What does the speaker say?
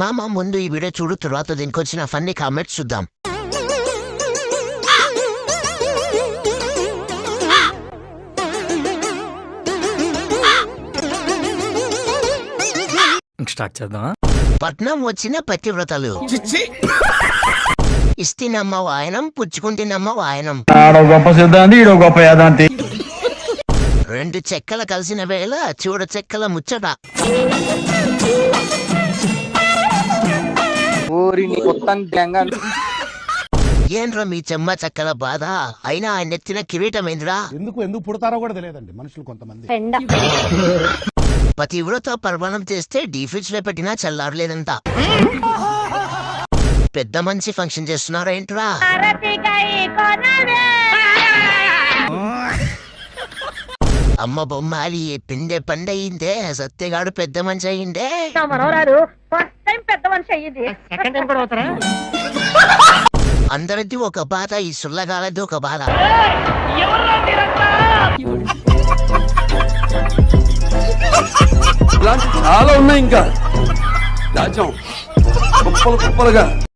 మామ ముందు ఈ వీడియో చూడు, తర్వాత దీనికి వచ్చిన ఫన్నీ కామెంట్స్ చూద్దాం. స్టార్ట్ చేద్దాం. పట్నం వచ్చిన పతివ్రతలు. ఇస్తినమ్మ వాయనం, పుచ్చుకుంటినమ్మ వాయనం. గొప్ప సిద్ధాంతి, ఈడో గొప్ప యాదాంతి. రెండు చెక్కల కలిసిన వేళ చూడ చెక్కల ముచ్చట. ఏంట్రా మీ చెమ్మ చెక్కల బాధ, అయినా ఆయన ఎత్తిన కిరీటమేంద్రా. ఎందుకు పుడతారో కూడా తెలియదండి మనుషులు కొంతమంది. పతివ్రత పర్వణం చేస్తే డీఫ్రిడ్జ్ లో పెట్టినా చల్లారలేదంట. పెద్ద మంచి ఫంక్షన్ చేస్తున్నారా ఏంట్రా. అమ్మ బొమ్మాలి పిండే పండయిందే, సత్యగాడు పెద్ద మనిషి అయ్యిందే. అందరిది ఒక బాధ, ఈ సుల్లగాలది ఒక బాధ. చాలా ఉన్నాయి ఇంకా రాజ్యం కుప్పలు కుప్పలుగా.